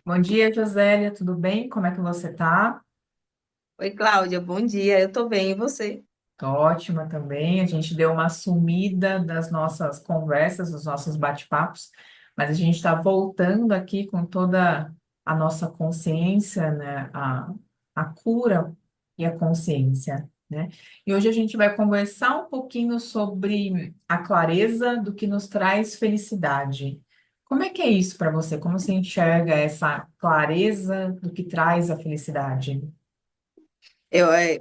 Bom dia, Josélia, tudo bem? Como é que você tá? Oi, Cláudia, bom dia. Eu tô bem, e você? Tô ótima também. A gente deu uma sumida das nossas conversas, dos nossos bate-papos, mas a gente está voltando aqui com toda a nossa consciência, né? A cura e a consciência, né? E hoje a gente vai conversar um pouquinho sobre a clareza do que nos traz felicidade. Como é que é isso para você? Como você enxerga essa clareza do que traz a felicidade?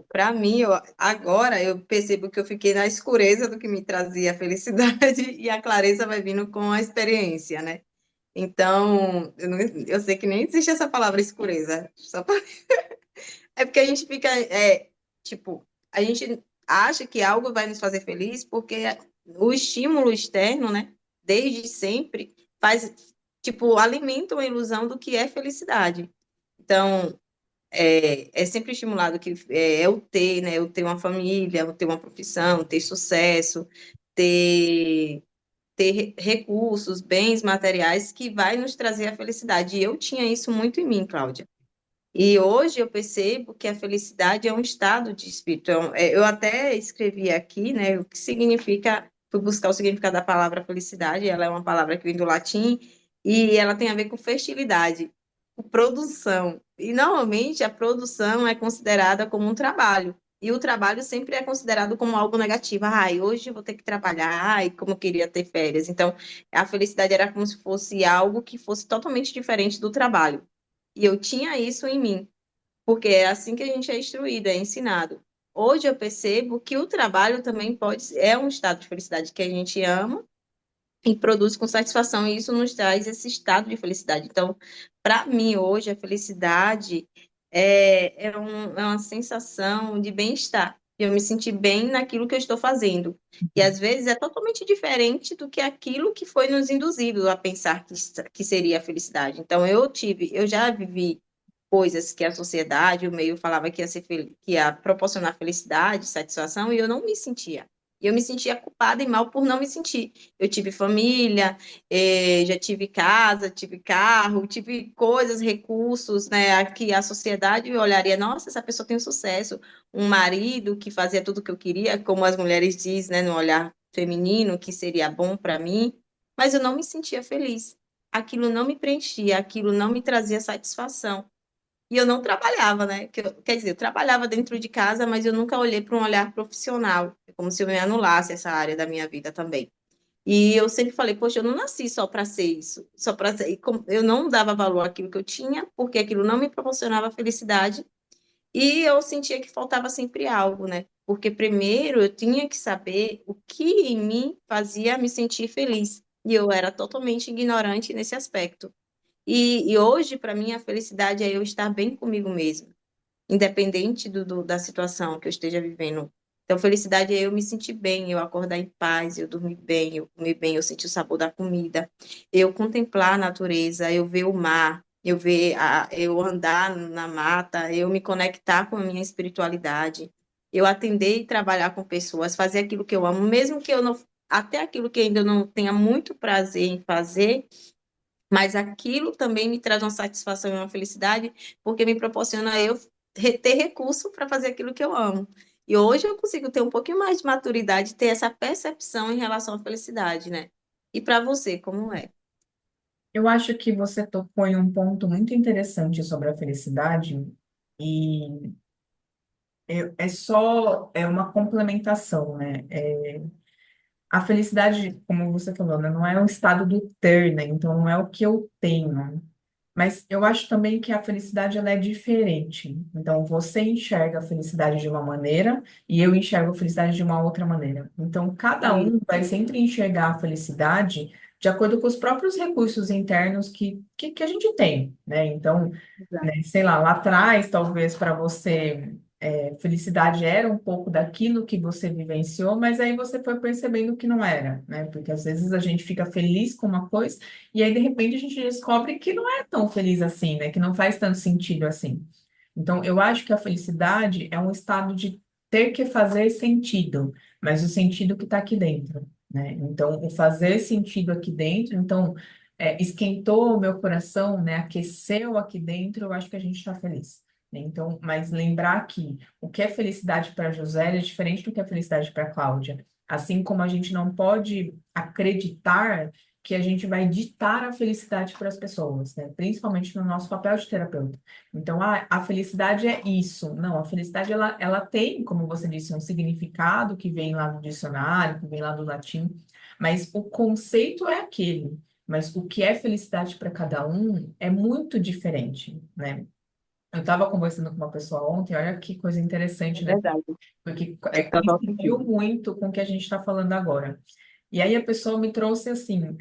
Para mim, agora eu percebo que eu fiquei na escureza do que me trazia a felicidade e a clareza vai vindo com a experiência, né? Então, eu sei que nem existe essa palavra escureza, é porque a gente fica, tipo, a gente acha que algo vai nos fazer feliz porque o estímulo externo, né, desde sempre, faz, tipo, alimenta uma ilusão do que é felicidade. Então, é sempre estimulado que é o ter, né? O ter uma família, o ter uma profissão, ter sucesso, ter, ter recursos, bens materiais que vai nos trazer a felicidade. E eu tinha isso muito em mim, Cláudia. E hoje eu percebo que a felicidade é um estado de espírito. Eu até escrevi aqui, né, o que significa, fui buscar o significado da palavra felicidade, ela é uma palavra que vem do latim e ela tem a ver com fertilidade, com produção. E normalmente a produção é considerada como um trabalho. E o trabalho sempre é considerado como algo negativo. Ai, hoje eu vou ter que trabalhar, ai, como eu queria ter férias. Então, a felicidade era como se fosse algo que fosse totalmente diferente do trabalho. E eu tinha isso em mim, porque é assim que a gente é instruído, é ensinado. Hoje eu percebo que o trabalho também é um estado de felicidade que a gente ama e produz com satisfação, e isso nos traz esse estado de felicidade. Então, para mim, hoje, a felicidade é uma sensação de bem-estar. Eu me sentir bem naquilo que eu estou fazendo. E às vezes é totalmente diferente do que aquilo que foi nos induzido a pensar que seria a felicidade. Então, eu já vivi coisas que a sociedade, o meio falava que ia que ia proporcionar felicidade, satisfação, e eu não me sentia. E eu me sentia culpada e mal por não me sentir. Eu tive família, já tive casa, tive carro, tive coisas, recursos, né? Aqui a sociedade olharia, nossa, essa pessoa tem um sucesso. Um marido que fazia tudo o que eu queria, como as mulheres dizem, né, no olhar feminino, que seria bom para mim, mas eu não me sentia feliz. Aquilo não me preenchia, aquilo não me trazia satisfação. E eu não trabalhava, né? Quer dizer, eu trabalhava dentro de casa, mas eu nunca olhei para um olhar profissional. É como se eu me anulasse essa área da minha vida também. E eu sempre falei, poxa, eu não nasci só para ser isso, só para ser. Eu não dava valor àquilo que eu tinha, porque aquilo não me proporcionava felicidade. E eu sentia que faltava sempre algo, né? Porque primeiro eu tinha que saber o que em mim fazia me sentir feliz. E eu era totalmente ignorante nesse aspecto. E hoje, para mim, a felicidade é eu estar bem comigo mesmo, independente da situação que eu esteja vivendo. Então, felicidade é eu me sentir bem, eu acordar em paz, eu dormir bem, eu comer bem, eu sentir o sabor da comida, eu contemplar a natureza, eu ver o mar, eu andar na mata, eu me conectar com a minha espiritualidade, eu atender e trabalhar com pessoas, fazer aquilo que eu amo, mesmo que eu não, até aquilo que ainda eu não tenha muito prazer em fazer, mas aquilo também me traz uma satisfação e uma felicidade, porque me proporciona eu ter recurso para fazer aquilo que eu amo. E hoje eu consigo ter um pouquinho mais de maturidade, ter essa percepção em relação à felicidade, né? E para você, como é? Eu acho que você tocou em um ponto muito interessante sobre a felicidade e é uma complementação, né? A felicidade, como você falou, né, não é um estado do ter, né? Então não é o que eu tenho. Mas eu acho também que a felicidade ela é diferente. Então você enxerga a felicidade de uma maneira e eu enxergo a felicidade de uma outra maneira. Então cada E, um vai sempre enxergar a felicidade de acordo com os próprios recursos internos que a gente tem, né? Então né? Sei lá, lá atrás, talvez para você, felicidade era um pouco daquilo que você vivenciou, mas aí você foi percebendo que não era, né? Porque às vezes a gente fica feliz com uma coisa e aí de repente a gente descobre que não é tão feliz assim, né? Que não faz tanto sentido assim. Então, eu acho que a felicidade é um estado de ter que fazer sentido, mas o sentido que está aqui dentro, né? Então, o fazer sentido aqui dentro, então. esquentou o meu coração, né? Aqueceu aqui dentro, eu acho que a gente está feliz. Né? Então, mas lembrar que o que é felicidade para José é diferente do que é felicidade para Cláudia. Assim como a gente não pode acreditar que a gente vai ditar a felicidade para as pessoas, né? Principalmente no nosso papel de terapeuta. Então, a felicidade é isso. Não, a felicidade ela tem, como você disse, um significado que vem lá do dicionário, que vem lá do latim, mas o conceito é aquele. Mas o que é felicidade para cada um é muito diferente, né? Eu estava conversando com uma pessoa ontem, olha que coisa É interessante, né? verdade. Porque Faz total coincidiu sentido. muito com o que a gente está falando agora. E aí a pessoa me trouxe assim,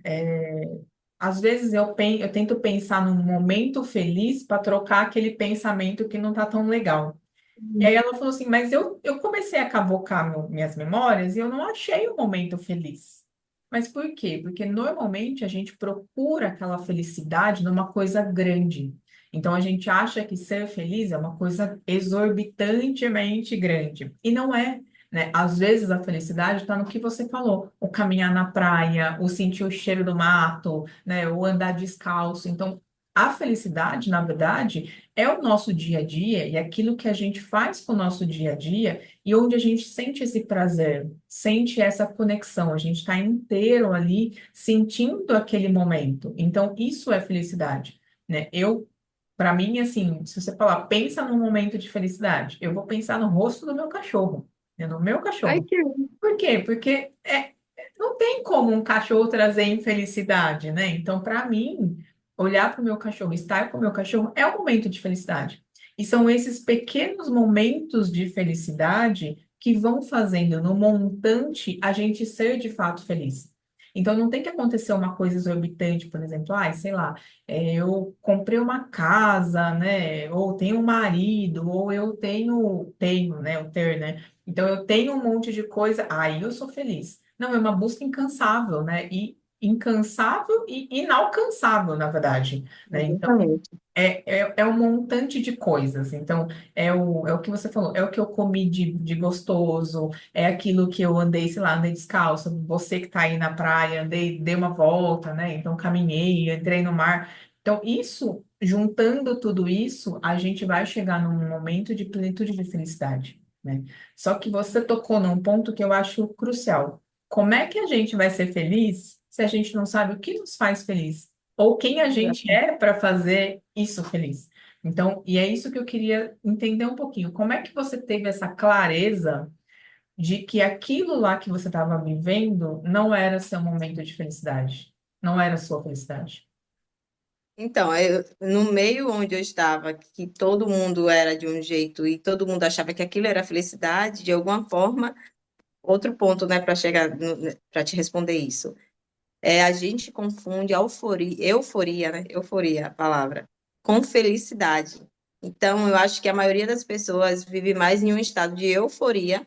às vezes eu tento pensar num momento feliz para trocar aquele pensamento que não está tão legal. E aí ela falou assim, mas eu comecei a cavocar minhas memórias e eu não achei o momento feliz. Mas por quê? Porque normalmente a gente procura aquela felicidade numa coisa grande. Então a gente acha que ser feliz é uma coisa exorbitantemente grande. E não é, né? Às vezes a felicidade está no que você falou, o caminhar na praia, o sentir o cheiro do mato, né? O andar descalço. Então, a felicidade, na verdade, é o nosso dia a dia e aquilo que a gente faz com o nosso dia a dia e onde a gente sente esse prazer, sente essa conexão, a gente está inteiro ali sentindo aquele momento. Então, isso é felicidade, né? Para mim, assim, se você falar, pensa num momento de felicidade, eu vou pensar no rosto do meu cachorro, né? No meu Ai, cachorro. que Por quê? Porque não tem como um cachorro trazer infelicidade, né? Então, para mim, olhar para o meu cachorro, estar com o meu cachorro é um momento de felicidade. E são esses pequenos momentos de felicidade que vão fazendo no montante a gente ser de fato feliz. Então, não tem que acontecer uma coisa exorbitante, por exemplo, ai, sei lá, eu comprei uma casa, né? Ou tenho um marido, ou eu tenho, né? O ter, né? Então, eu tenho um monte de coisa, aí eu sou feliz. Não, é uma busca incansável, né? E incansável e inalcançável, na verdade, né? Então, exatamente. é um montante de coisas. Então, é o que você falou, é o que eu comi de gostoso, é aquilo que eu andei, sei lá, andei descalço, você que está aí na praia, dei uma volta, né? Então, caminhei, entrei no mar. Então, isso, juntando tudo isso, a gente vai chegar num momento de plenitude de felicidade, né? Só que você tocou num ponto que eu acho crucial. Como é que a gente vai ser feliz se a gente não sabe o que nos faz feliz? Ou quem a gente Exatamente. é para fazer isso feliz? Então, e é isso que eu queria entender um pouquinho. Como é que você teve essa clareza de que aquilo lá que você estava vivendo não era seu momento de felicidade? Não era sua felicidade? Então, no meio onde eu estava, que todo mundo era de um jeito e todo mundo achava que aquilo era felicidade, de alguma forma, outro ponto, né, para chegar, para te responder isso, a gente confunde euforia, né, euforia, a palavra, com felicidade. Então, eu acho que a maioria das pessoas vive mais em um estado de euforia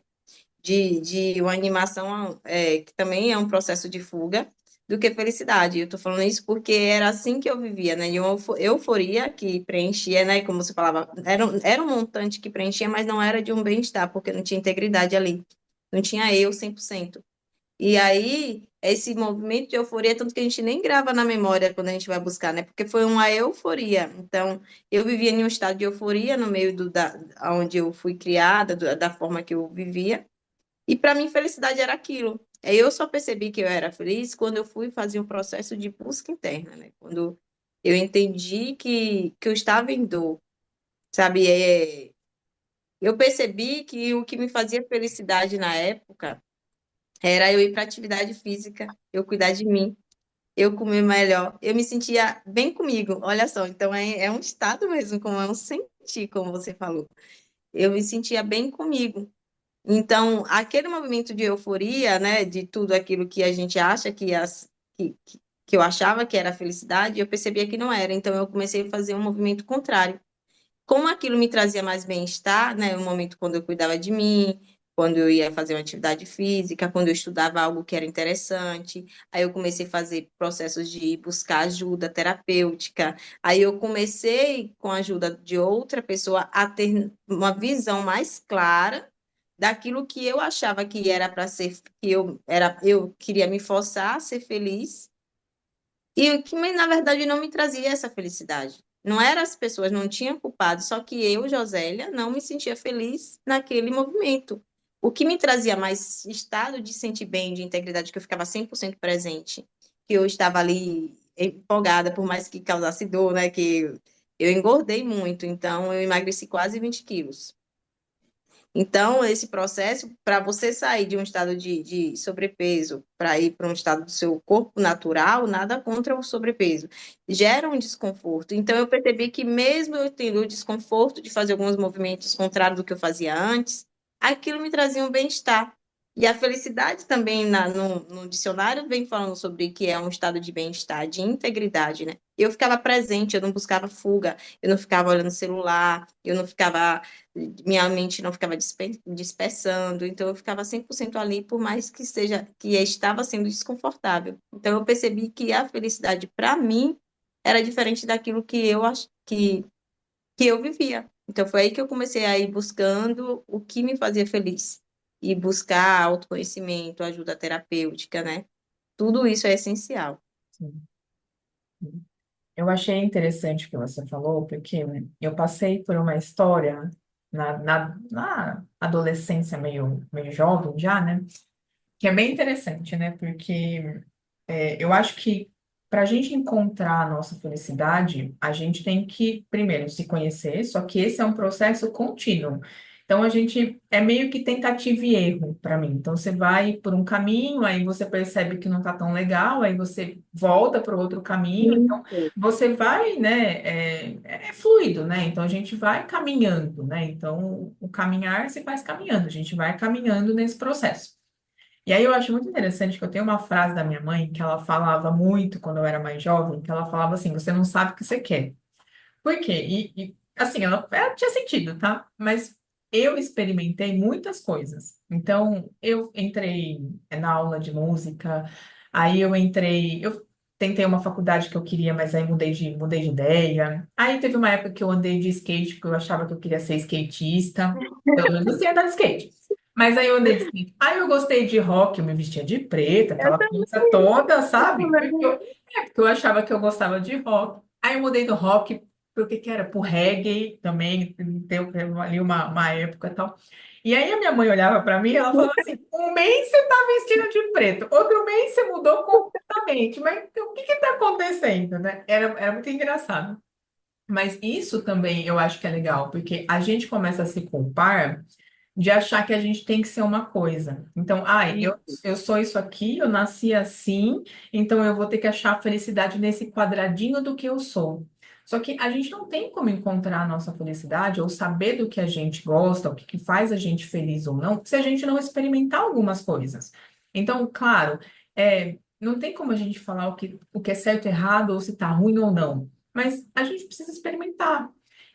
de uma animação que também é um processo de fuga, do que felicidade. Eu estou falando isso porque era assim que eu vivia, né? De uma euforia que preenchia, né? Como você falava, era um montante que preenchia, mas não era de um bem-estar, porque não tinha integridade ali. Não tinha eu 100%. E aí, esse movimento de euforia, tanto que a gente nem grava na memória quando a gente vai buscar, né? Porque foi uma euforia. Então, eu vivia em um estado de euforia no meio onde eu fui criada, da forma que eu vivia. E para mim, felicidade era aquilo. Eu só percebi que eu era feliz quando eu fui fazer um processo de busca interna, né? Quando eu entendi que eu estava em dor, sabe? Eu percebi que o que me fazia felicidade na época era eu ir para atividade física, eu cuidar de mim, eu comer melhor, eu me sentia bem comigo. Olha só, então é um estado mesmo, como é um sentir, como você falou. Eu me sentia bem comigo. Então, aquele movimento de euforia, né, de tudo aquilo que a gente acha que eu achava que era felicidade, eu percebia que não era. Então, eu comecei a fazer um movimento contrário. Como aquilo me trazia mais bem-estar, né, no momento quando eu cuidava de mim, quando eu ia fazer uma atividade física, quando eu estudava algo que era interessante, aí eu comecei a fazer processos de buscar ajuda terapêutica. Aí eu comecei, com a ajuda de outra pessoa, a ter uma visão mais clara daquilo que eu achava que era para ser, eu queria me forçar a ser feliz, E o que, na verdade, não me trazia essa felicidade. Não eram as pessoas, não tinha culpado, só que eu, Josélia, não me sentia feliz naquele movimento. O que me trazia mais estado de sentir bem, de integridade, que eu ficava 100% presente, que eu estava ali empolgada, por mais que causasse dor, né? Que eu engordei muito, então eu emagreci quase 20 quilos. Então, esse processo, para você sair de um estado de sobrepeso para ir para um estado do seu corpo natural, nada contra o sobrepeso, gera um desconforto. Então, eu percebi que, mesmo eu tendo o desconforto de fazer alguns movimentos contrários do que eu fazia antes, aquilo me trazia um bem-estar. E a felicidade também, no dicionário, vem falando sobre que é um estado de bem-estar, de integridade, né? Eu ficava presente, eu não buscava fuga, eu não ficava olhando o celular, eu não ficava minha mente não ficava dispersando, então eu ficava 100% ali, por mais que seja que estava sendo desconfortável. Então eu percebi que a felicidade para mim era diferente daquilo que que eu vivia. Então foi aí que eu comecei a ir buscando o que me fazia feliz e buscar autoconhecimento, ajuda terapêutica, né? Tudo isso é essencial. Sim. Eu achei interessante o que você falou, porque eu passei por uma história na adolescência, meio jovem já, né? Que é bem interessante, né? Porque eu acho que para a gente encontrar a nossa felicidade, a gente tem que, primeiro, se conhecer, só que esse é um processo contínuo. Então, a gente é meio que tentativa e erro para mim. Então, você vai por um caminho, aí você percebe que não está tão legal, aí você volta para o outro caminho. Então, Isso. você vai, né? É fluido, né? Então, a gente vai caminhando, né? Então, o caminhar se faz caminhando, a gente vai caminhando nesse processo. E aí eu acho muito interessante que eu tenho uma frase da minha mãe que ela falava muito quando eu era mais jovem, que ela falava assim, você não sabe o que você quer. Por quê? Assim, ela tinha sentido, tá? Mas eu experimentei muitas coisas. Então, eu entrei na aula de música, aí eu tentei uma faculdade que eu queria, mas aí mudei de ideia. Aí teve uma época que eu andei de skate, porque eu achava que eu queria ser skatista. Pelo menos eu sei andar de skate. Mas aí eu andei de skate. Aí eu gostei de rock, eu me vestia de preto, Eu aquela coisa toda, sabe? Porque eu achava que eu gostava de rock. Aí eu mudei do rock pro que era? Pro reggae também, deu ali uma época e tal. E aí a minha mãe olhava para mim e ela falava assim, um mês você tá vestido de preto, outro mês você mudou completamente, mas o que que tá acontecendo, né? Era muito engraçado. Mas isso também eu acho que é legal, porque a gente começa a se culpar de achar que a gente tem que ser uma coisa. Então, ai, eu sou isso aqui, eu nasci assim, então eu vou ter que achar a felicidade nesse quadradinho do que eu sou. Só que a gente não tem como encontrar a nossa felicidade ou saber do que a gente gosta, o que que faz a gente feliz ou não, se a gente não experimentar algumas coisas. Então, claro, não tem como a gente falar o que é certo, errado, ou se tá ruim ou não. Mas a gente precisa experimentar.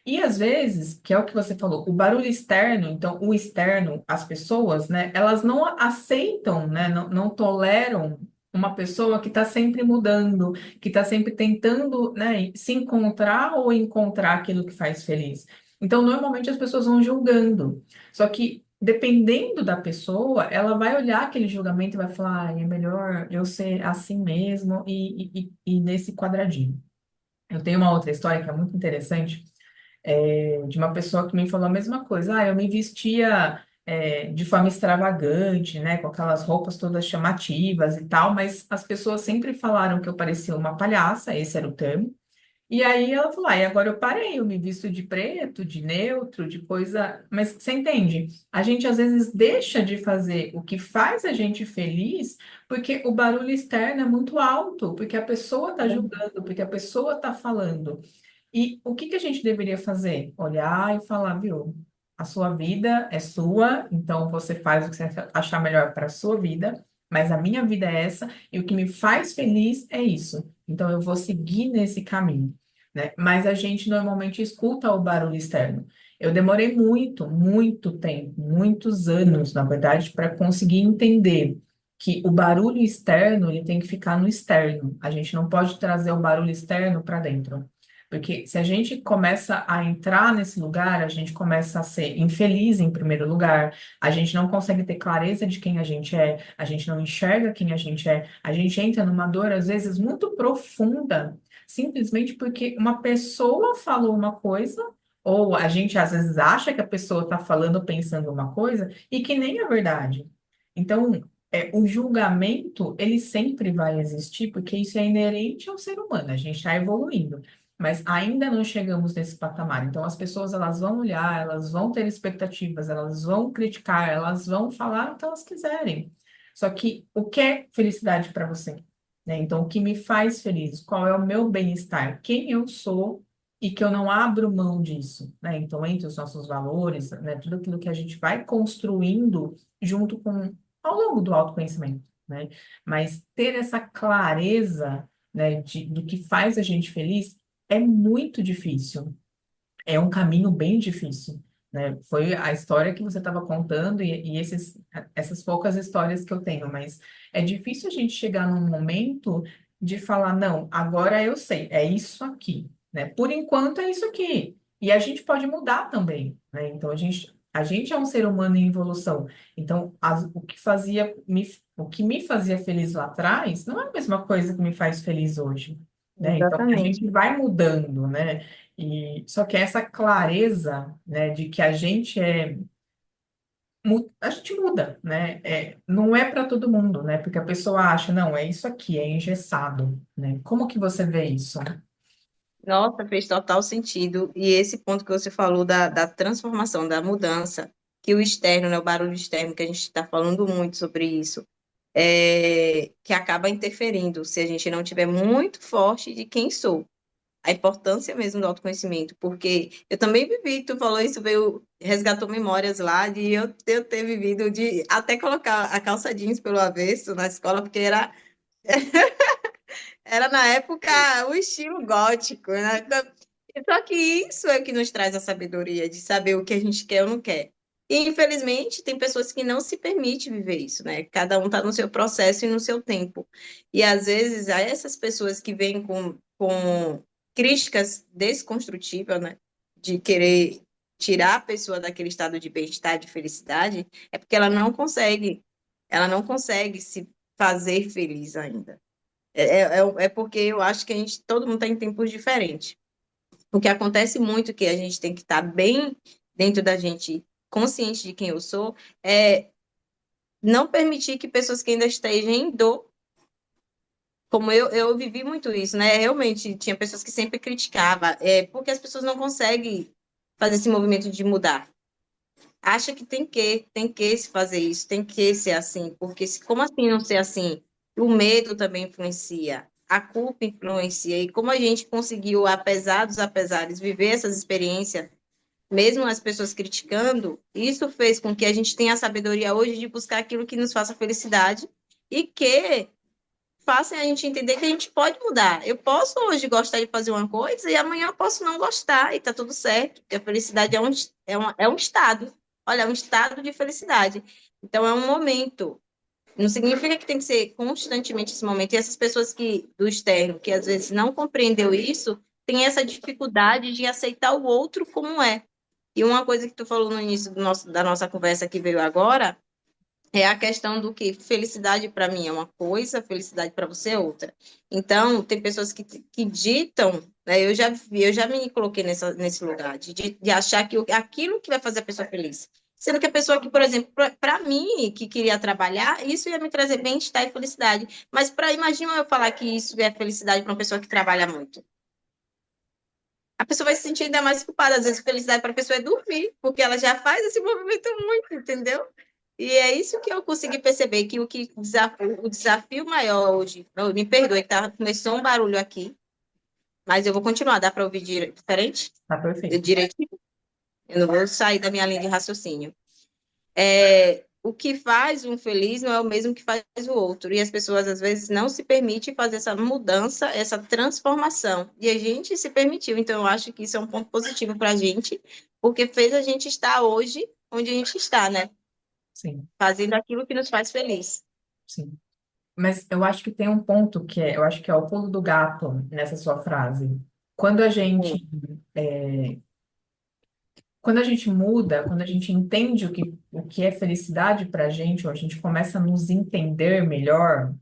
E às vezes, que é o que você falou, o barulho externo, então o externo, as pessoas, né, elas não aceitam, né, não toleram uma pessoa que está sempre mudando, que está sempre tentando, né, se encontrar ou encontrar aquilo que faz feliz. Então, normalmente as pessoas vão julgando. Só que, dependendo da pessoa, ela vai olhar aquele julgamento e vai falar, é melhor eu ser assim mesmo e nesse quadradinho. Eu tenho uma outra história que é muito interessante, de uma pessoa que me falou a mesma coisa. Ah, eu me vestia, de forma extravagante, né, com aquelas roupas todas chamativas e tal, mas as pessoas sempre falaram que eu parecia uma palhaça, esse era o termo. E aí ela falou, e agora eu parei, eu me visto de preto, de neutro, de coisa. Mas você entende? A gente às vezes deixa de fazer o que faz a gente feliz porque o barulho externo é muito alto, porque a pessoa está julgando, porque a pessoa está falando. E o que que a gente deveria fazer? Olhar e falar, viu? A sua vida é sua, então você faz o que você achar melhor para a sua vida, mas a minha vida é essa, e o que me faz feliz é isso. Então eu vou seguir nesse caminho, né? Mas a gente normalmente escuta o barulho externo. Eu demorei muito tempo, muitos anos, na verdade, para conseguir entender que o barulho externo ele tem que ficar no externo. A gente não pode trazer o barulho externo para dentro. Porque se a gente começa a entrar nesse lugar, a gente começa a ser infeliz em primeiro lugar, a gente não consegue ter clareza de quem a gente não enxerga quem a gente entra numa dor, às vezes, muito profunda, simplesmente porque uma pessoa falou uma coisa, ou a gente às vezes acha que a pessoa está falando ou pensando uma coisa, e que nem é verdade. Então, o julgamento, ele sempre vai existir, porque isso é inerente ao ser humano, a gente está evoluindo, mas ainda não chegamos nesse patamar. Então, as pessoas, elas vão olhar, elas vão ter expectativas, elas vão criticar, elas vão falar o que elas quiserem. Só que, o que é felicidade para você? Né? Então, o que me faz feliz? Qual é o meu bem-estar? Quem eu sou e que eu não abro mão disso, né? Então, entre os nossos valores, né, tudo aquilo que a gente vai construindo junto com ao longo do autoconhecimento, né? Mas ter essa clareza, né, do que faz a gente feliz é muito difícil. É um caminho bem difícil, né? Foi a história que você estava contando e essas poucas histórias que eu tenho, mas é difícil a gente chegar num momento de falar, não, agora eu sei, é isso aqui, né? Por enquanto é isso aqui. E a gente pode mudar também, né? Então a gente é um ser humano em evolução. Então, o que me fazia feliz lá atrás não é a mesma coisa que me faz feliz hoje, né? Então, a Exatamente. gente vai mudando, né? E só que essa clareza, né, de que a gente muda, né? Não é para todo mundo, né? Porque a pessoa acha, não, é isso aqui, é engessado, né? Como que você vê isso? Nossa, fez total sentido. E esse ponto que você falou da transformação, da mudança, que o externo, né, o barulho externo, que a gente está falando muito sobre isso, que acaba interferindo se a gente não tiver muito forte de quem sou. A importância mesmo do autoconhecimento, porque eu também vivi, tu falou isso, veio, resgatou memórias lá de eu ter vivido de até colocar a calça jeans pelo avesso na escola, porque era na época o estilo gótico, né? Só que isso é o que nos traz a sabedoria de saber o que a gente quer ou não quer. E, infelizmente, tem pessoas que não se permitem viver isso, né? Cada um está no seu processo e no seu tempo. E, às vezes, a essas pessoas que vêm com críticas desconstrutivas, né? De querer tirar a pessoa daquele estado de bem-estar, de felicidade, é porque ela não consegue se fazer feliz ainda. É porque eu acho que todo mundo está em tempos diferentes. O que acontece muito, que a gente tem que estar bem dentro da gente, consciente de quem eu sou, é não permitir que pessoas que ainda estejam em dor, como eu vivi muito isso, né? Realmente, tinha pessoas que sempre criticavam, porque as pessoas não conseguem fazer esse movimento de mudar. Acha que tem que se fazer isso, tem que ser assim, porque como assim não ser assim? O medo também influencia, a culpa influencia, e como a gente conseguiu, apesar dos apesares, viver essas experiências, mesmo as pessoas criticando, isso fez com que a gente tenha a sabedoria hoje de buscar aquilo que nos faça felicidade e que faça a gente entender que a gente pode mudar. Eu posso hoje gostar de fazer uma coisa e amanhã eu posso não gostar e tá tudo certo, porque a felicidade é um estado. Olha, é um estado de felicidade. Então é um momento. Não significa que tem que ser constantemente esse momento. E essas pessoas do externo, que às vezes não compreendeu isso, têm essa dificuldade de aceitar o outro como é. E uma coisa que tu falou no início da nossa conversa que veio agora é a questão do que felicidade para mim é uma coisa, felicidade para você é outra. Então, tem pessoas que ditam, né? Eu já me coloquei nesse lugar de achar que aquilo que vai fazer a pessoa feliz. Sendo que a pessoa que, por exemplo, para mim, que queria trabalhar, isso ia me trazer bem-estar e felicidade. Mas imagina eu falar que isso é felicidade para uma pessoa que trabalha muito. A pessoa vai se sentir ainda mais culpada. Às vezes, felicidade para a pessoa é dormir, porque ela já faz esse movimento muito, entendeu? E é isso que eu consegui perceber, que o desafio maior hoje, me perdoe, tá? Começou um barulho aqui, mas eu vou continuar, dá para ouvir diferente? Tá perfeito. Direitinho? Eu não vou sair da minha linha de raciocínio. O que faz um feliz não é o mesmo que faz o outro. E as pessoas, às vezes, não se permitem fazer essa mudança, essa transformação. E a gente se permitiu. Então, eu acho que isso é um ponto positivo para a gente, porque fez a gente estar hoje onde a gente está, né? Sim, Fazendo aquilo que nos faz feliz. sim. Mas eu acho que tem um ponto eu acho que é o pulo do gato nessa sua frase. quando a Muito. gente quando a gente muda, quando a gente entende o que é felicidade para a gente, ou a gente começa a nos entender melhor,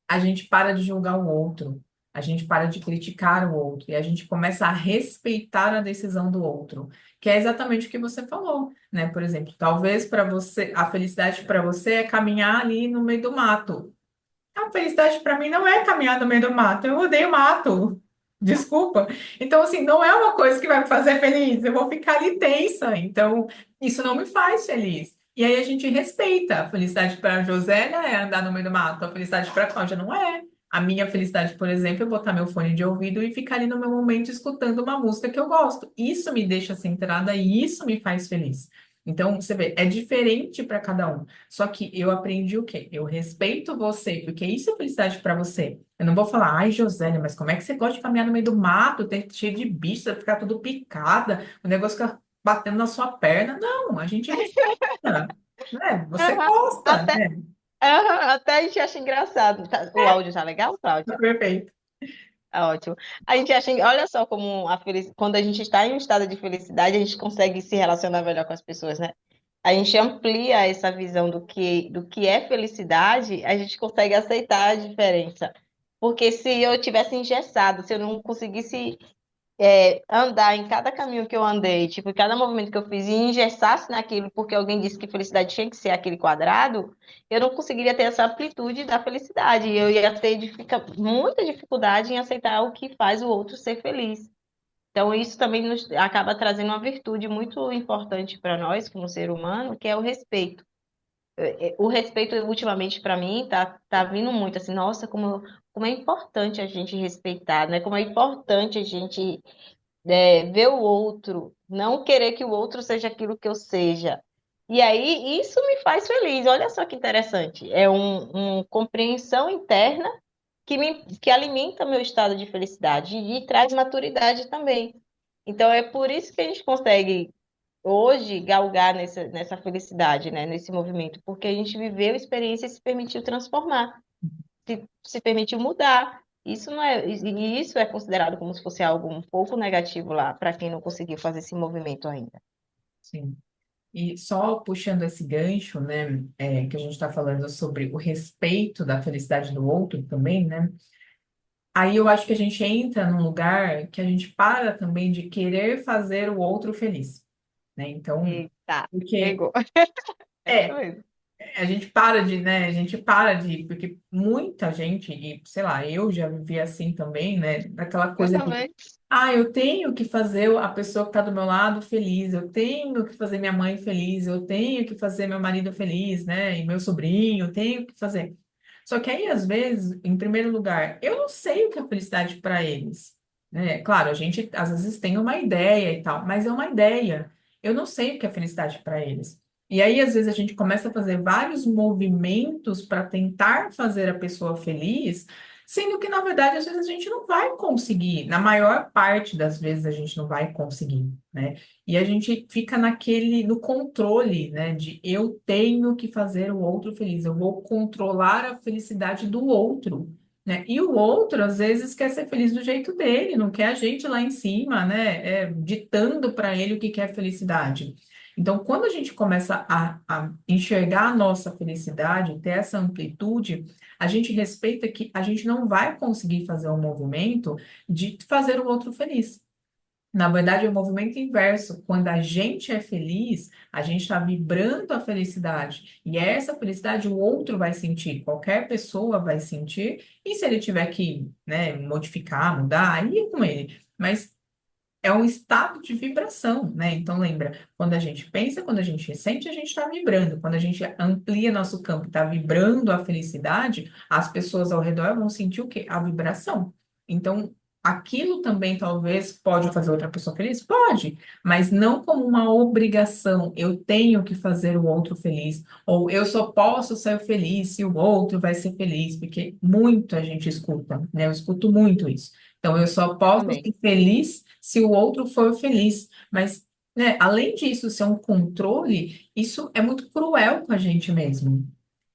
a gente para de julgar o outro, a gente para de criticar o outro e a gente começa a respeitar a decisão do outro, que é exatamente o que você falou, né? Por exemplo, talvez para você, a felicidade para você é caminhar ali no meio do mato. A felicidade para mim não é caminhar no meio do mato. Eu odeio mato. Desculpa. Então, assim, não é uma coisa que vai me fazer feliz. Eu vou ficar ali tensa. Então, isso não me faz feliz. E aí a gente respeita. A felicidade para a Josélia é andar no meio do mato. A felicidade para a Cláudia não é. A minha felicidade, por exemplo, é botar meu fone de ouvido e ficar ali no meu momento escutando uma música que eu gosto. Isso me deixa centrada e isso me faz feliz. Então, você vê, é diferente para cada um. Só que eu aprendi o quê? Eu respeito você, porque isso é felicidade para você. Eu não vou falar, ai, Josélia, mas como é que você gosta de caminhar no meio do mato, ter cheio de bicho, você ficar tudo picada, o negócio fica batendo na sua perna? Não, a gente respeita, né? Você Aham. gosta, Até, né? aham, até a gente acha engraçado. O áudio tá legal, Tá Cláudia? perfeito. Tá ótimo. A gente acha, olha só como quando a gente está em um estado de felicidade, a gente consegue se relacionar melhor com as pessoas, né? A gente amplia essa visão do que é felicidade, a gente consegue aceitar a diferença. Porque se eu tivesse engessado, se eu não conseguisse andar em cada caminho que eu andei, tipo, em cada movimento que eu fiz e engessasse naquilo porque alguém disse que felicidade tinha que ser aquele quadrado, eu não conseguiria ter essa amplitude da felicidade. Eu ia ter muita dificuldade em aceitar o que faz o outro ser feliz. Então, isso também nos acaba trazendo uma virtude muito importante para nós, como ser humano, que é o respeito. O respeito, ultimamente, para mim, tá vindo muito assim, nossa, como é importante a gente respeitar, né? Como é importante a gente ver o outro, não querer que o outro seja aquilo que eu seja. E aí, isso me faz feliz. Olha só que interessante. É uma compreensão interna que alimenta meu estado de felicidade e traz maturidade também. Então, é por isso que a gente consegue hoje galgar nessa felicidade, né? Nesse movimento, porque a gente viveu a experiência e se permitiu transformar, se permitiu mudar. Isso não é, e isso é considerado como se fosse algo um pouco negativo lá, para quem não conseguiu fazer esse movimento ainda. Sim. E só puxando esse gancho, né, que a gente está falando sobre o respeito da felicidade do outro também, né? Aí eu acho que a gente entra num lugar que a gente para também de querer fazer o outro feliz, né? Então, Eita, porque pegou. É isso é, mesmo. a gente para de, né? A gente para de, porque muita gente, e sei lá, eu já vivi assim também, né? Daquela Eu coisa de, também. ah, eu tenho que fazer a pessoa que está do meu lado feliz, eu tenho que fazer minha mãe feliz, eu tenho que fazer meu marido feliz, né? E meu sobrinho, eu tenho que fazer. Só que aí, às vezes, em primeiro lugar, eu não sei o que é felicidade para eles, né? Claro, a gente às vezes tem uma ideia e tal, mas é uma ideia. Eu não sei o que é felicidade para eles. E aí, às vezes, a gente começa a fazer vários movimentos para tentar fazer a pessoa feliz, sendo que, na verdade, às vezes a gente não vai conseguir. Na maior parte das vezes, a gente não vai conseguir, né? E a gente fica no controle, né? De eu tenho que fazer o outro feliz, eu vou controlar a felicidade do outro. Né? E o outro, às vezes, quer ser feliz do jeito dele, não quer a gente lá em cima, né? Ditando para ele o que que é felicidade. Então, quando a gente começa a enxergar a nossa felicidade, ter essa amplitude, a gente respeita que a gente não vai conseguir fazer um movimento de fazer o outro feliz. Na verdade, é o movimento inverso. Quando a gente é feliz, a gente está vibrando a felicidade. E essa felicidade o outro vai sentir, qualquer pessoa vai sentir. E se ele tiver que, né, modificar, mudar, aí é com ele. Mas é um estado de vibração, né? Então, lembra, quando a gente pensa, quando a gente sente, a gente está vibrando. Quando a gente amplia nosso campo, está vibrando a felicidade, as pessoas ao redor vão sentir o quê? A vibração. Então, aquilo também talvez pode fazer outra pessoa feliz? Pode, mas não como uma obrigação. Eu tenho que fazer o outro feliz, ou eu só posso ser feliz se o outro vai ser feliz, porque muito a gente escuta, né? Eu escuto muito isso. Então, eu só posso Também. ser feliz se o outro for feliz. Mas, né, além disso ser um controle, isso é muito cruel com a gente mesmo.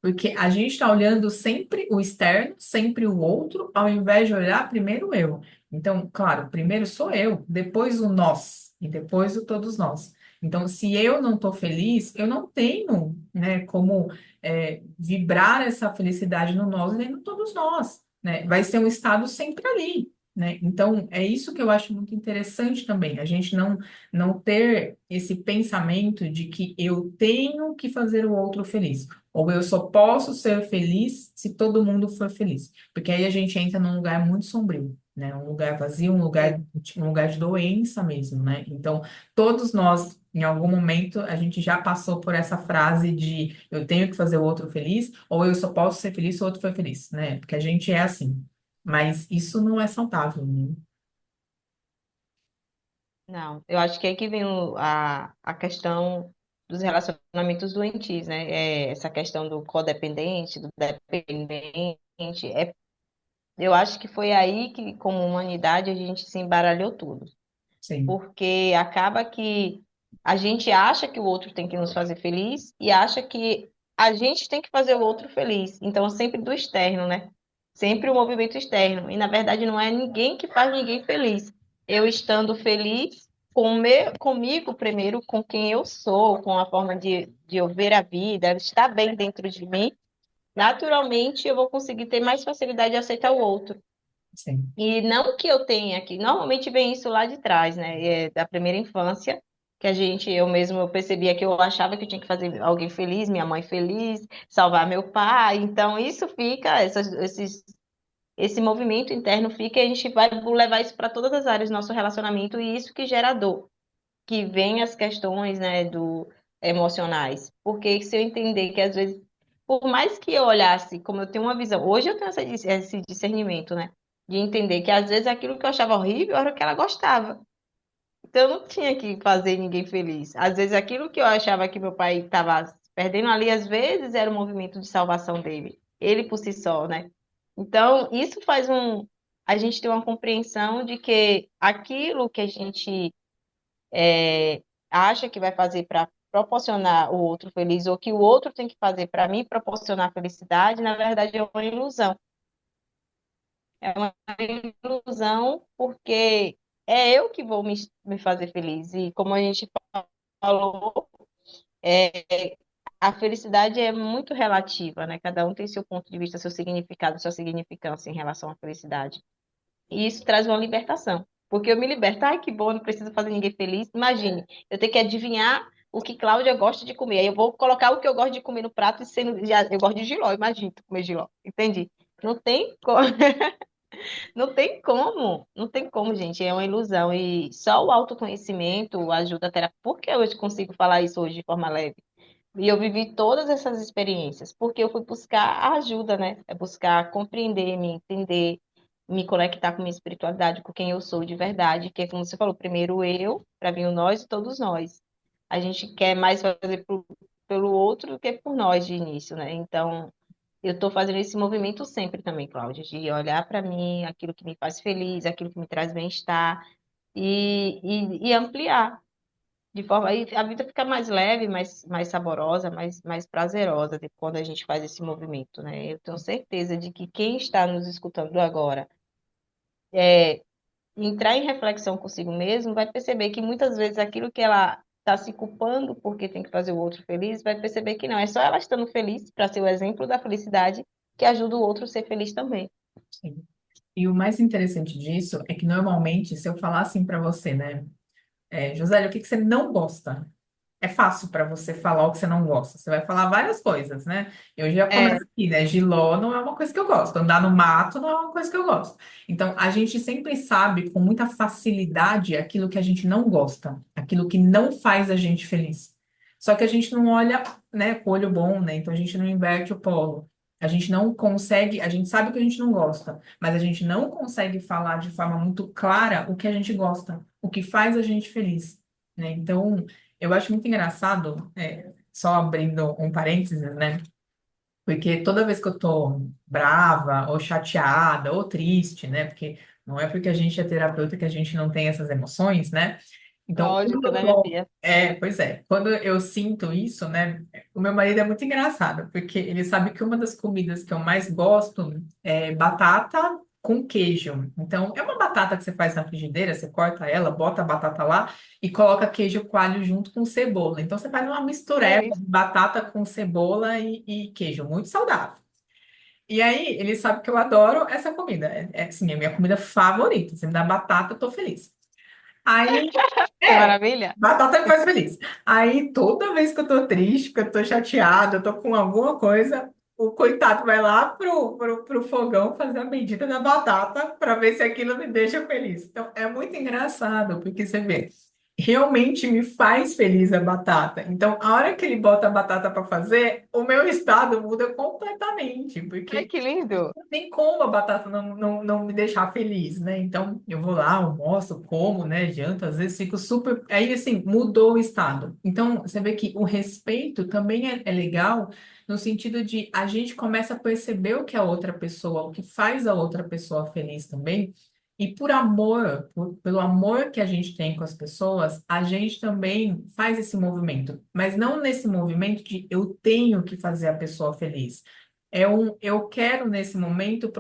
Porque a gente está olhando sempre o externo, sempre o outro, ao invés de olhar primeiro eu. Então, claro, primeiro sou eu, depois o nós, e depois o todos nós. Então, se eu não estou feliz, eu não tenho, né, como vibrar essa felicidade no nós nem no todos nós, né? Vai ser um estado sempre ali, né? Então, é isso que eu acho muito interessante também, a gente não ter esse pensamento de que eu tenho que fazer o outro feliz, ou eu só posso ser feliz se todo mundo for feliz, porque aí a gente entra num lugar muito sombrio, né? Um lugar vazio, É. um lugar de doença mesmo, né? Então, todos nós, em algum momento, a gente já passou por essa frase de eu tenho que fazer o outro feliz, ou eu só posso ser feliz se o outro for feliz, né? Porque a gente é assim. Mas isso não é saudável, né? Não, eu acho que é aí que vem a questão dos relacionamentos doentios, né? Essa questão do codependente, do dependente. Eu acho que foi aí que, como humanidade, a gente se embaralhou tudo. Sim, Porque acaba que a gente acha que o outro tem que nos fazer feliz e acha que a gente tem que fazer o outro feliz. Então, sempre do externo, né? Sempre o movimento externo. E, na verdade, não é ninguém que faz ninguém feliz. Eu estando feliz comigo primeiro, com quem eu sou, com a forma de eu ver a vida, estar bem dentro de mim, naturalmente eu vou conseguir ter mais facilidade de aceitar o outro. sim, E não que eu tenha aqui, normalmente vem isso lá de trás, né? Da primeira infância, que eu mesmo, eu percebia que eu achava que eu tinha que fazer alguém feliz, minha mãe feliz, salvar meu pai. Então, isso fica, esse movimento interno fica, e a gente vai levar isso para todas as áreas do nosso relacionamento, e isso que gera dor, que vem as questões, né, emocionais. Porque se eu entender que às vezes, por mais que eu olhasse, como eu tenho uma visão, hoje eu tenho esse discernimento, né, de entender que às vezes aquilo que eu achava horrível era o que ela gostava. Então eu não tinha que fazer ninguém feliz. Às vezes aquilo que eu achava que meu pai estava perdendo ali, às vezes era um movimento de salvação dele, ele por si só, né? Então, isso faz a gente ter uma compreensão de que aquilo que a gente acha que vai fazer para proporcionar o outro feliz, ou que o outro tem que fazer para me proporcionar felicidade, na verdade é uma ilusão. É uma ilusão porque é eu que vou me fazer feliz. E como a gente falou, a felicidade é muito relativa, né? Cada um tem seu ponto de vista, seu significado, sua significância em relação à felicidade. E isso traz uma libertação. Porque eu me liberto, ai que bom, não preciso fazer ninguém feliz. Imagine, eu tenho que adivinhar o que Cláudia gosta de comer. Aí eu vou colocar o que eu gosto de comer no prato e sendo, já, eu gosto de jiló, imagine tu comer jiló. Entendi. Não tem como, não tem como, gente, é uma ilusão. E só o autoconhecimento ajuda a terapia. Por que eu consigo falar isso hoje de forma leve? E eu vivi todas essas experiências, porque eu fui buscar a ajuda, né? É buscar compreender, me entender, me conectar com minha espiritualidade, com quem eu sou de verdade, que é como você falou, primeiro eu, para vir o nós e todos nós. A gente quer mais fazer pelo outro do que por nós de início, né? Então, eu estou fazendo esse movimento sempre também, Cláudia, de olhar para mim, aquilo que me faz feliz, aquilo que me traz bem-estar e ampliar. De forma aí a vida fica mais leve, mais saborosa, mais prazerosa quando a gente faz esse movimento, né? Eu tenho certeza de que quem está nos escutando agora entrar em reflexão consigo mesmo vai perceber que muitas vezes aquilo que ela está se culpando porque tem que fazer o outro feliz, vai perceber que não, é só ela estando feliz para ser o exemplo da felicidade que ajuda o outro a ser feliz também. sim. E o mais interessante disso é que normalmente, se eu falar assim para você, né, José, o que que você não gosta? É fácil para você falar o que você não gosta. Você vai falar várias coisas, né? Eu já É, começo aqui, né? Giló não é uma coisa que eu gosto. Andar no mato não é uma coisa que eu gosto. Então, a gente sempre sabe com muita facilidade aquilo que a gente não gosta, aquilo que não faz a gente feliz. Só que a gente não olha, né, com o olho bom, né? Então, a gente não inverte o polo. A gente não consegue, a gente sabe o que a gente não gosta, mas a gente não consegue falar de forma muito clara o que a gente gosta, o que faz a gente feliz, né? Então, eu acho muito engraçado, só abrindo um parênteses, né? Porque toda vez que eu tô brava, ou chateada, ou triste, né? Porque não é porque a gente é terapeuta que a gente não tem essas emoções, né? Então, quando lógico, eu né, minha tô. filha? Pois é, quando eu sinto isso, né? O meu marido é muito engraçado, porque ele sabe que uma das comidas que eu mais gosto é batata com queijo. Então, é uma batata que você faz na frigideira, você corta ela, bota a batata lá e coloca queijo coalho junto com cebola. Então, você faz uma mistureba Delícia. de batata com cebola e queijo, muito saudável. E aí, ele sabe que eu adoro essa comida. Assim, é a minha comida favorita. Você me dá batata, eu tô feliz. Aí, Que é, maravilha. batata me faz feliz. Aí, toda vez que eu tô triste, que eu tô chateada, eu tô com alguma coisa, o coitado vai lá pro fogão fazer a bendita da batata para ver se aquilo me deixa feliz. Então, é muito engraçado, porque você vê, realmente me faz feliz a batata. Então, a hora que ele bota a batata para fazer, o meu estado muda completamente, Ai, porque que lindo. não tem como a batata não me deixar feliz, né? Então, eu vou lá, almoço, como, né? Janto, às vezes fico super. Aí, assim, mudou o estado. Então, você vê que o respeito também é legal, no sentido de a gente começa a perceber o que a outra pessoa, o que faz a outra pessoa feliz também. E por amor, pelo amor que a gente tem com as pessoas, a gente também faz esse movimento. Mas não nesse movimento de eu tenho que fazer a pessoa feliz. Eu quero, nesse momento,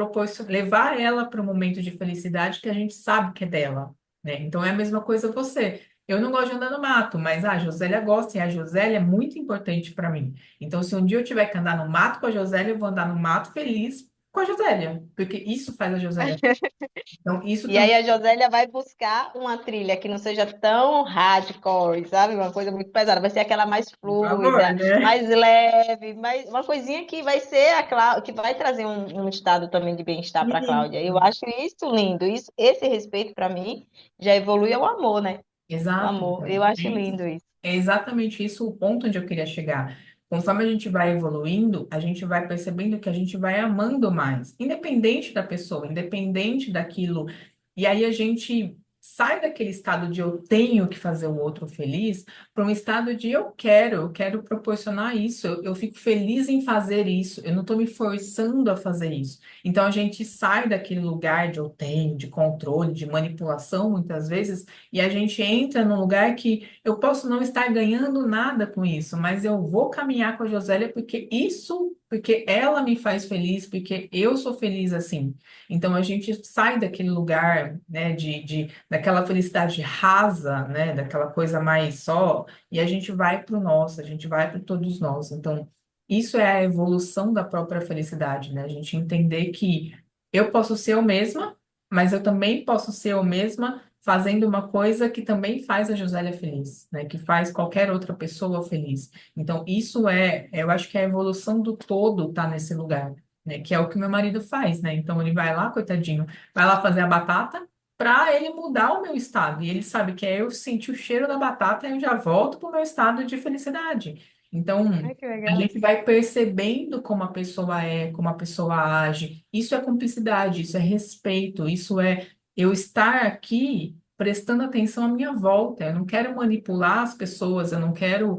levar ela para um momento de felicidade que a gente sabe que é dela, né? Então é a mesma coisa você. Eu não gosto de andar no mato, mas a Josélia gosta e a Josélia é muito importante para mim. Então, se um dia eu tiver que andar no mato com a Josélia, eu vou andar no mato feliz com a Josélia, porque isso faz a Josélia. Então, isso E aí também a Josélia vai buscar uma trilha que não seja tão hardcore, sabe? Uma coisa muito pesada. Vai ser aquela mais é um favor, fluida, né? mais leve, mais uma coisinha que vai ser que vai trazer um estado também de bem-estar para a Cláudia. Eu Isso. acho isso lindo. Isso, esse respeito para mim já evolui ao amor, né? O Exato. amor. Então, Eu acho lindo isso. é exatamente isso o ponto onde eu queria chegar. Conforme a gente vai evoluindo, a gente vai percebendo que a gente vai amando mais, independente da pessoa, independente daquilo. E aí a gente sai daquele estado de eu tenho que fazer o outro feliz para um estado de eu quero proporcionar isso, eu fico feliz em fazer isso, eu não estou me forçando a fazer isso. Então a gente sai daquele lugar de eu tenho, de controle, de manipulação, muitas vezes, e a gente entra num lugar que eu posso não estar ganhando nada com isso, mas eu vou caminhar com a Josélia porque ela me faz feliz, porque eu sou feliz assim. Então a gente sai daquele lugar, né, daquela felicidade rasa, né, daquela coisa mais só, e a gente vai para o nosso, a gente vai para todos nós. Então, isso é a evolução da própria felicidade, né? A gente entender que eu posso ser eu mesma, mas eu também posso ser eu mesma fazendo uma coisa que também faz a Josélia feliz, né? Que faz qualquer outra pessoa feliz. Então, eu acho que a evolução do todo está nesse lugar, né? Que é o que meu marido faz, né? Então, ele vai lá, coitadinho, vai lá fazer a batata para ele mudar o meu estado. E ele sabe que é eu sentir o cheiro da batata e eu já volto para o meu estado de felicidade. Então, Ai, que a legal. gente vai percebendo como a pessoa é, como a pessoa age. Isso é cumplicidade, isso é respeito, isso é eu estar aqui prestando atenção à minha volta. Eu não quero manipular as pessoas, eu não quero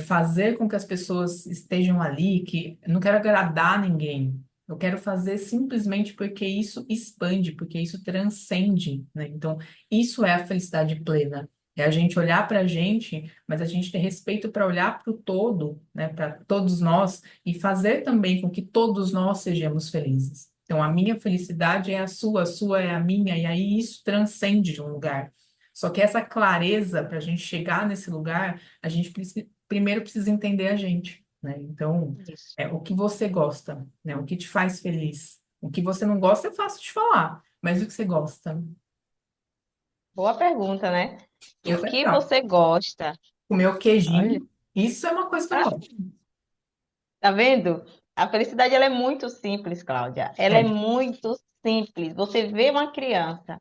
fazer com que as pessoas estejam ali, que eu não quero agradar ninguém. Eu quero fazer simplesmente porque isso expande, porque isso transcende, né? Então, isso é a felicidade plena. É a gente olhar para a gente, mas a gente ter respeito para olhar para o todo, né? Para todos nós e fazer também com que todos nós sejamos felizes. Então, a minha felicidade é a sua é a minha, e aí isso transcende de um lugar. Só que essa clareza, para a gente chegar nesse lugar, a gente primeiro precisa entender a gente, né? Então, Isso. o que você gosta, né? O que te faz feliz. O que você não gosta é fácil de falar, mas o que você gosta? Boa pergunta, né? O Isso é que legal. você gosta? Comer o Olha. queijinho, isso é uma coisa que eu gosto. Tá vendo? A felicidade ela é muito simples, Cláudia. Ela é É, muito simples. Você vê uma criança,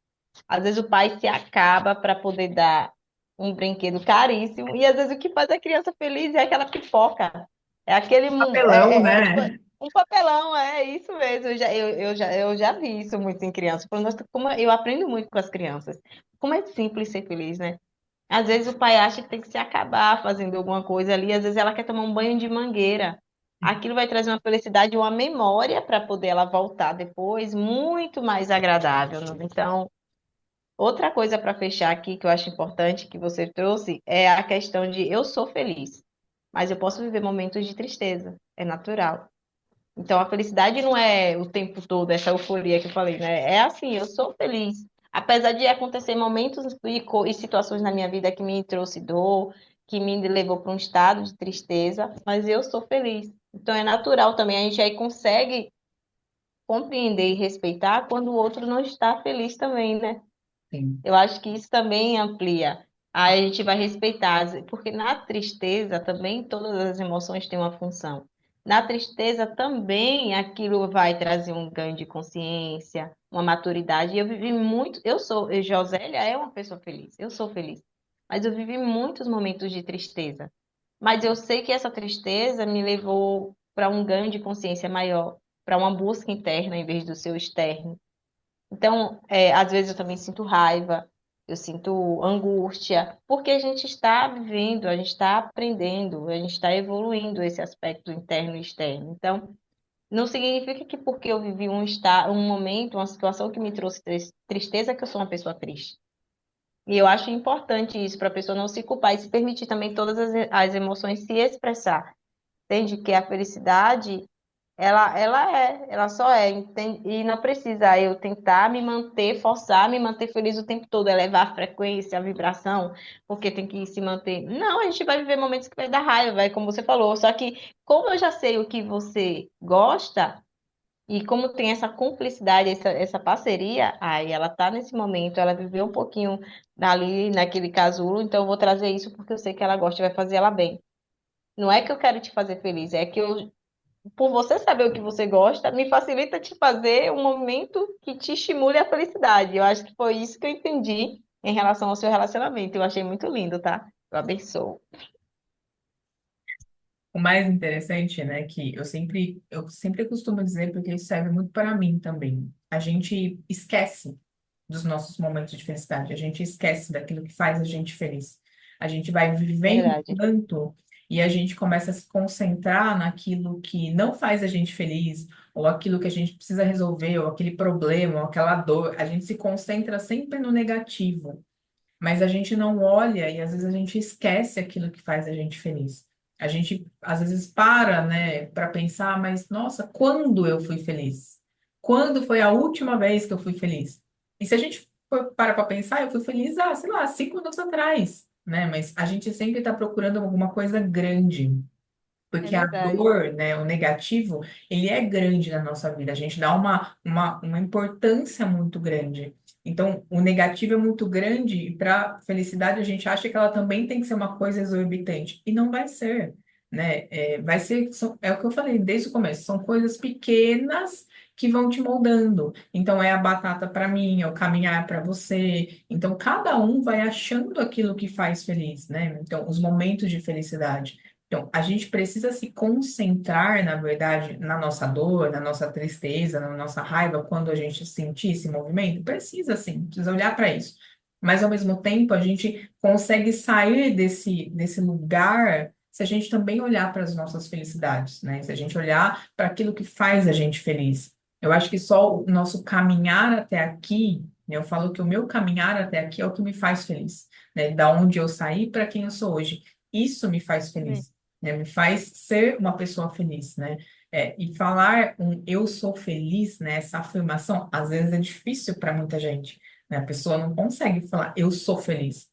às vezes o pai se acaba para poder dar um brinquedo caríssimo, e às vezes o que faz a criança feliz é aquela pipoca. É aquele papelão, tipo né? um papelão, é isso mesmo. Eu já vi isso muito em criança. Falando, "Nossa, como eu aprendo muito com as crianças. Como é simples ser feliz, né? Às vezes o pai acha que tem que se acabar fazendo alguma coisa ali, às vezes ela quer tomar um banho de mangueira. Aquilo vai trazer uma felicidade, uma memória para poder ela voltar depois, muito mais agradável, né? Então, outra coisa para fechar aqui que eu acho importante que você trouxe é a questão de eu sou feliz, mas eu posso viver momentos de tristeza, é natural. Então, a felicidade não é o tempo todo, essa euforia que eu falei, né? É assim, eu sou feliz. Apesar de acontecer momentos e situações na minha vida que me trouxe dor, que me levou para um estado de tristeza, mas eu sou feliz. Então, é natural também, a gente aí consegue compreender e respeitar quando o outro não está feliz também, né? Sim, Eu acho que isso também amplia. Aí a gente vai respeitar, porque na tristeza também todas as emoções têm uma função. Na tristeza também aquilo vai trazer um ganho de consciência, uma maturidade. E eu vivi muito, Josélia é uma pessoa feliz, eu sou feliz. Mas eu vivi muitos momentos de tristeza. Mas eu sei que essa tristeza me levou para um ganho de consciência maior, para uma busca interna em vez do seu externo. Então, às vezes eu também sinto raiva, eu sinto angústia, porque a gente está vivendo, a gente está aprendendo, a gente está evoluindo esse aspecto interno e externo. Então, não significa que porque eu vivi um momento, uma situação que me trouxe tristeza, que eu sou uma pessoa triste. E eu acho importante isso, para a pessoa não se culpar e se permitir também todas as emoções se expressar. Entende que a felicidade ela só é, entende? E não precisa eu tentar me manter, forçar, me manter feliz o tempo todo, elevar a frequência, a vibração, porque tem que se manter. Não, a gente vai viver momentos que vai dar raiva, vai, como você falou. Só que, como eu já sei o que você gosta, e como tem essa cumplicidade, essa parceria, aí ela tá nesse momento, ela viveu um pouquinho ali, naquele casulo, então eu vou trazer isso porque eu sei que ela gosta e vai fazer ela bem. Não é que eu quero te fazer feliz, é que eu por você saber o que você gosta, me facilita te fazer um momento que te estimule a felicidade. Eu acho que foi isso que eu entendi em relação ao seu relacionamento. Eu achei muito lindo, tá? Eu abençoo. o mais interessante, né, que eu sempre costumo dizer, porque isso serve muito para mim também. A gente esquece dos nossos momentos de felicidade, a gente esquece daquilo que faz a gente feliz. A gente vai vivendo Verdade. tanto e a gente começa a se concentrar naquilo que não faz a gente feliz, ou aquilo que a gente precisa resolver, ou aquele problema, ou aquela dor. A gente se concentra sempre no negativo. Mas a gente não olha e às vezes a gente esquece aquilo que faz a gente feliz. A gente às vezes para, né, para pensar, mas nossa, quando eu fui feliz? Quando foi a última vez que eu fui feliz? E se a gente para pensar, eu fui feliz há, sei lá, 5 minutos atrás, né? Mas a gente sempre está procurando alguma coisa grande. É Porque a verdade. dor, né, o negativo, ele é grande na nossa vida. A gente dá uma importância muito grande. Então, o negativo é muito grande e para felicidade a gente acha que ela também tem que ser uma coisa exorbitante. E não vai ser, né? Vai ser, é o que eu falei desde o começo, são coisas pequenas que vão te moldando. Então, é a batata para mim, é o caminhar para você. Então, cada um vai achando aquilo que faz feliz, né? Então, os momentos de felicidade. Então, a gente precisa se concentrar, na verdade, na nossa dor, na nossa tristeza, na nossa raiva, quando a gente sentir esse movimento. Precisa sim, precisa olhar para isso. Mas, ao mesmo tempo, a gente consegue sair desse lugar se a gente também olhar para as nossas felicidades, né? Se a gente olhar para aquilo que faz a gente feliz. Eu acho que só o nosso caminhar até aqui, né, eu falo que o meu caminhar até aqui é o que me faz feliz, né? Da onde eu saí para quem eu sou hoje. Isso me faz Sim. feliz, né? Me faz ser uma pessoa feliz, né? E falar um eu sou feliz, né? Essa afirmação, às vezes é difícil para muita gente, né? A pessoa não consegue falar eu sou feliz.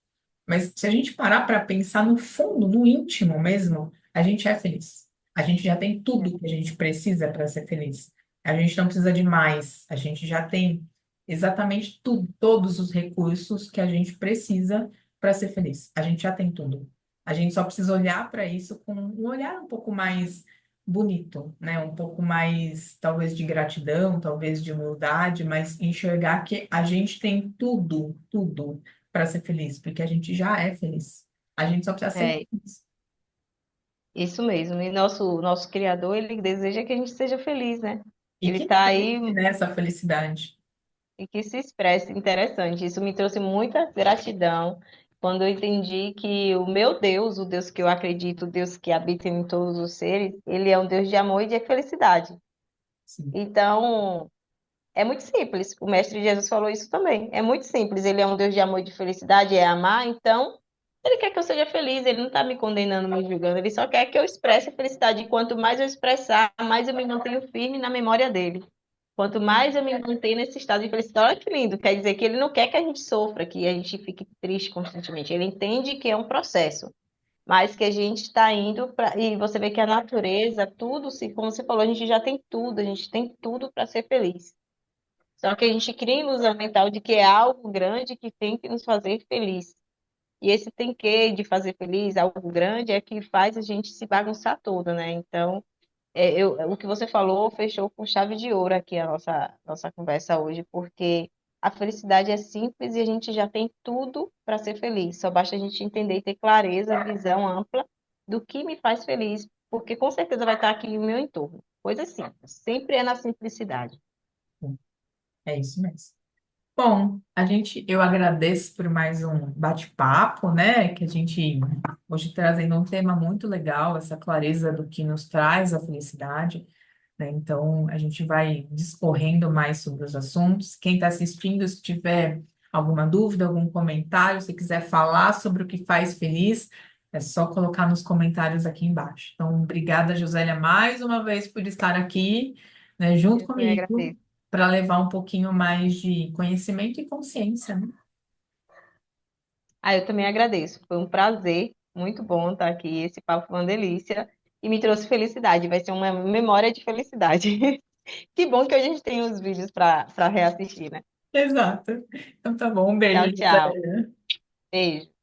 Mas se a gente parar para pensar no fundo, no íntimo mesmo, a gente é feliz. A gente já tem tudo que a gente precisa para ser feliz. A gente não precisa de mais. A gente já tem exatamente tudo, todos os recursos que a gente precisa para ser feliz. A gente já tem tudo. A gente só precisa olhar para isso com um olhar um pouco mais bonito, né? Um pouco mais, talvez, de gratidão, talvez de humildade, mas enxergar que a gente tem tudo, tudo para ser feliz, porque a gente já é feliz. A gente só precisa ser É, feliz. isso mesmo. E nosso Criador, ele deseja que a gente seja feliz, né? E Ele que está aí existe nessa felicidade. e que se expresse interessante. Isso me trouxe muita gratidão quando eu entendi que o meu Deus, o Deus que eu acredito, o Deus que habita em todos os seres, ele é um Deus de amor e de felicidade. Sim, Então, é muito simples. O Mestre Jesus falou isso também. É muito simples. Ele é um Deus de amor e de felicidade, é amar. Então, Ele quer que eu seja feliz, ele não está me condenando, me julgando, ele só quer que eu expresse a felicidade. E quanto mais eu expressar, mais eu me mantenho firme na memória dele. Quanto mais eu me mantenho nesse estado de felicidade, olha que lindo, quer dizer que ele não quer que a gente sofra, que a gente fique triste constantemente. Ele entende que é um processo, mas que a gente está indo para. E você vê que a natureza, tudo, se, como você falou, a gente já tem tudo, a gente tem tudo para ser feliz. Só que a gente cria a ilusão mental de que é algo grande que tem que nos fazer feliz. E esse tem que de fazer feliz, algo grande, é que faz a gente se bagunçar todo, né? Então, o que você falou fechou com chave de ouro aqui a nossa conversa hoje, porque a felicidade é simples e a gente já tem tudo para ser feliz. Só basta a gente entender e ter clareza, visão ampla do que me faz feliz, porque com certeza vai estar aqui no meu entorno. Coisa simples, sempre é na simplicidade. É isso mesmo. Bom, eu agradeço por mais um bate-papo, né? Que a gente hoje trazendo um tema muito legal, essa clareza do que nos traz a felicidade, né? Então, a gente vai discorrendo mais sobre os assuntos. Quem está assistindo, se tiver alguma dúvida, algum comentário, se quiser falar sobre o que faz feliz, é só colocar nos comentários aqui embaixo. Então, obrigada, Josélia, mais uma vez por estar aqui, né, junto Eu também comigo, agradeço. para levar um pouquinho mais de conhecimento e consciência, né? Ah, eu também agradeço. Foi um prazer, muito bom estar aqui. Esse papo foi uma delícia e me trouxe felicidade. Vai ser uma memória de felicidade. Que bom que a gente tem os vídeos para reassistir, né? Exato. Então tá bom, um Tchau, beijo, tchau. Josélia. Beijo.